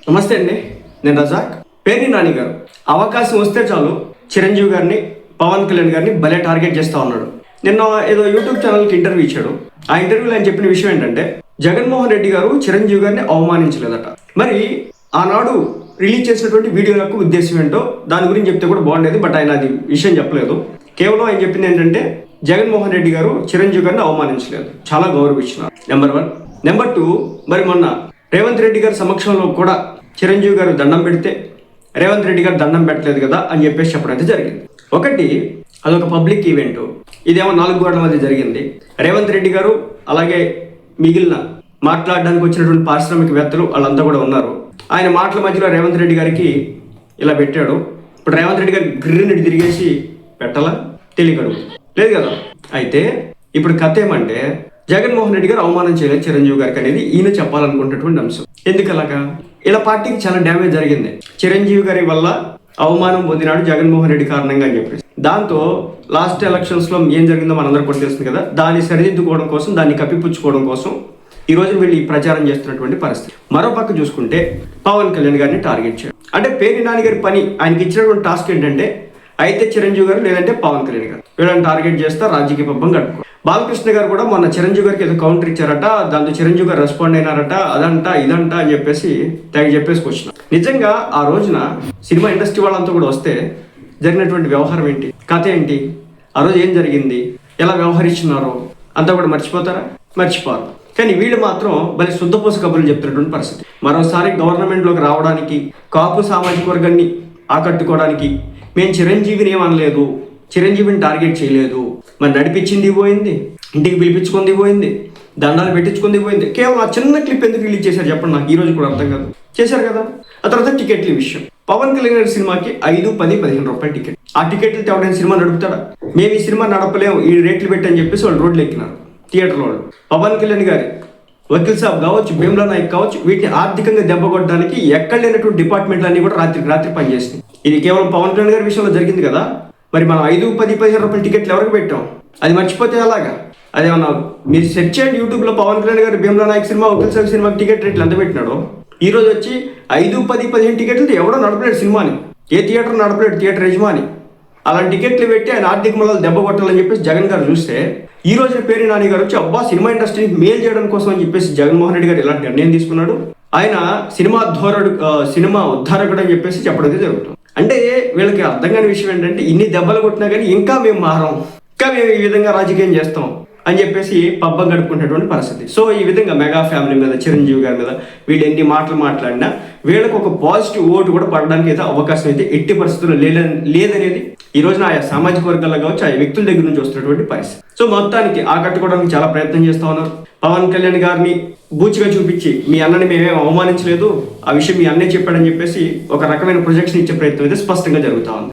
నమస్తే అండి, నేను రజాక్. పేర్ని నాని గారు అవకాశం వస్తే చాలు చిరంజీవి గారిని, పవన్ కళ్యాణ్ గారిని భలే టార్గెట్ చేస్తూ ఉన్నాడు. నిన్న ఏదో యూట్యూబ్ ఛానల్కి ఇంటర్వ్యూ ఇచ్చాడు. ఆ ఇంటర్వ్యూలో ఆయన చెప్పిన విషయం ఏంటంటే, జగన్మోహన్ రెడ్డి గారు చిరంజీవి గారిని అవమానించలేదట. మరి ఆనాడు రిలీజ్ చేసినటువంటి వీడియో యొక్క ఉద్దేశం ఏంటో దాని గురించి చెప్తే కూడా బాగుండేది. బట్ ఆయన అది విషయం చెప్పలేదు. కేవలం ఆయన చెప్పింది ఏంటంటే, జగన్మోహన్ రెడ్డి గారు చిరంజీవి గారిని అవమానించలేదు, చాలా గౌరవించినారు. నెంబర్ 1. నెంబర్ 2, మరి మొన్న రేవంత్ రెడ్డి గారి సమక్షంలో కూడా చిరంజీవి గారు దండం పెడితే రేవంత్ రెడ్డి గారు దండం పెట్టలేదు కదా అని చెప్పేసి చెప్పడం అయితే జరిగింది. ఒకటి, అదొక పబ్లిక్ ఈవెంట్. ఇదేమో 4 గోడల మధ్య జరిగింది. రేవంత్ రెడ్డి గారు అలాగే మిగిలిన మాట్లాడడానికి వచ్చినటువంటి పారిశ్రామికవేత్తలు వాళ్ళంతా కూడా ఉన్నారు. ఆయన మాటల మధ్యలో రేవంత్ రెడ్డి గారికి ఇలా పెట్టాడు. ఇప్పుడు రేవంత్ రెడ్డి గారికి గ్రిన్ని తిరిగేసి పెట్టాలా తెలియకడు లేదు కదా. అయితే ఇప్పుడు కథ ఏమంటే, జగన్మోహన్ రెడ్డి గారు అవమానం చేయలేదు చిరంజీవి గారికి అనేది ఈయన చెప్పాలనుకున్నటువంటి అంశం. ఎందుకు అలాగా? ఇలా పార్టీకి చాలా డ్యామేజ్ జరిగింది. చిరంజీవి గారి వల్ల అవమానం పొందినాడు జగన్మోహన్ రెడ్డి కారణంగా అని చెప్పేసి, దాంతో లాస్ట్ ఎలక్షన్స్ లో ఏం జరిగిందో మనందరూ కూడా తెలుస్తుంది కదా. దాన్ని సరిదిద్దుకోవడం కోసం, దాన్ని కప్పిపుచ్చుకోవడం కోసం ఈ రోజు వీళ్ళు ఈ ప్రచారం చేస్తున్నటువంటి పరిస్థితి. మరో పక్క చూసుకుంటే పవన్ కళ్యాణ్ గారిని టార్గెట్ చేయడం అంటే, పేర్ని నాని గారి పని, ఆయనకి ఇచ్చినటువంటి టాస్క్ ఏంటంటే, అయితే చిరంజీవి గారు లేదంటే పవన్ కళ్యాణ్ గారు వీళ్ళని టార్గెట్ చేస్తా రాజకీయ పబ్బం కట్టుకో. బాలకృష్ణ గారు కూడా మొన్న చిరంజీవి గారికి ఏదో కౌంటర్ ఇచ్చారట, దాంతో చిరంజీవి గారు రెస్పాండ్ అయినారట, అదంట ఇదంట అని చెప్పేసి తెగ చెప్పేసుకొచ్చిన. నిజంగా ఆ రోజున సినిమా ఇండస్ట్రీ వాళ్ళంతా కూడా వస్తే జరిగినటువంటి వ్యవహారం ఏంటి, కథ ఏంటి, ఆ రోజు ఏం జరిగింది, ఎలా వ్యవహరించున్నారో అంతా కూడా మర్చిపోతారా? మర్చిపోరు. కానీ వీళ్ళు మాత్రం భలే శుద్ధపోస కబుర్లు చెప్తున్నటువంటి పరిస్థితి. మరోసారి గవర్నమెంట్లోకి రావడానికి, కాపు సామాజిక వర్గాన్ని ఆకట్టుకోవడానికి మేము చిరంజీవిని ఏమనలేదు, చిరంజీవిని టార్గెట్ చేయలేదు, మరి నడిపించింది పోయింది, ఇంటికి పిలిపించుకుంది పోయింది, దండాలు పెట్టించుకుంది పోయింది. కేవలం ఆ చిన్న క్లిప్ ఎందుకు రిలీజ్ చేశారు చెప్పండి, నాకు ఈ రోజు కూడా అర్థం కాదు. చేశారు కదా. ఆ తర్వాత టికెట్ల విషయం, పవన్ కళ్యాణ్ గారి సినిమాకి 5, 10, 15 రూపాయల టికెట్. ఆ టికెట్లు తేవడానికి సినిమా నడుపుతాడా? మేము ఈ సినిమా నడపలేము, ఈ రేట్లు పెట్టని చెప్పేసి వాళ్ళు రోడ్లు ఎక్కినారు థియేటర్లో వాళ్ళు. పవన్ కళ్యాణ్ గారి వకీల్ సాబ్ కావచ్చు, భీమ్లా నాయక్ కావచ్చు, వీటిని ఆర్థికంగా దెబ్బ కొట్టడానికి ఎక్కడ లేనటువంటి డిపార్ట్మెంట్లు అన్ని కూడా రాత్రి పనిచేసినాయి. ఇది కేవలం పవన్ కళ్యాణ్ గారి విషయంలో జరిగింది కదా. మరి మనం 5, 10, 15 రూపాయల టికెట్లు ఎవరికి పెట్టాం? అది మర్చిపోతే అలాగా? అదేమన్నా మీరు సెర్చ్ చేయండి యూట్యూబ్లో, పవన్ కళ్యాణ్ గారు భీమ్లా నాయక్ సినిమా, వకీల్ సాబ్ సినిమాకి టికెట్ రేట్లు ఎంత పెట్టినాడో. ఈ రోజు వచ్చి 5, 10, 15 టికెట్లు ఎవడో నడపలేడు సినిమాని, ఏ థియేటర్ నడపలేడు థియేటర్ యజమాని. అలాంటి టికెట్లు పెట్టి ఆయన ఆర్థిక మూలాలు దెబ్బ కొట్టాలని చెప్పేసి జగన్ గారు చూస్తే, ఈ రోజున పేర్ని నాని గారు వచ్చి అబ్బా సినిమా ఇండస్ట్రీని మేలు చేయడం కోసం అని చెప్పేసి జగన్మోహన్ రెడ్డి గారు ఇలాంటి నిర్ణయం తీసుకున్నాడు. ఆయన సినిమా ఉద్ధారకుడు అని చెప్పేసి చెప్పడం జరుగుతుంది. అంటే వీళ్ళకి అర్థం కాని విషయం ఏంటంటే, ఇన్ని దెబ్బలు కొట్టినా కానీ ఇంకా మేము మారం, ఇంకా మేము ఈ విధంగా రాజకీయం చేస్తాం అని చెప్పేసి పబ్బం గడుపుకునేటువంటి పరిస్థితి. సో ఈ విధంగా మెగా ఫ్యామిలీ మీద, చిరంజీవి గారి మీద వీళ్ళు ఎన్ని మాటలు మాట్లాడినా వీళ్ళకి ఒక పాజిటివ్ ఓటు కూడా పడడానికి అయితే అవకాశం అయితే ఎట్టి పరిస్థితుల్లో లేదనేది ఈ రోజున ఆయా సామాజిక వర్గాల్లో కావచ్చు, ఆయా వ్యక్తుల దగ్గర నుంచి వస్తున్నటువంటి పరిస్థితి. సో మొత్తానికి ఆకట్టుకోవడానికి చాలా ప్రయత్నం చేస్తా ఉన్నారు. పవన్ కళ్యాణ్ గారిని బూచిగా చూపించి మీ అన్నని మేమేం అవమానించలేదు, ఆ విషయం మీ అన్నే చెప్పాడని చెప్పేసి ఒక రకమైన ప్రొజెక్షన్ ఇచ్చే ప్రయత్నం అయితే స్పష్టంగా జరుగుతా ఉంది.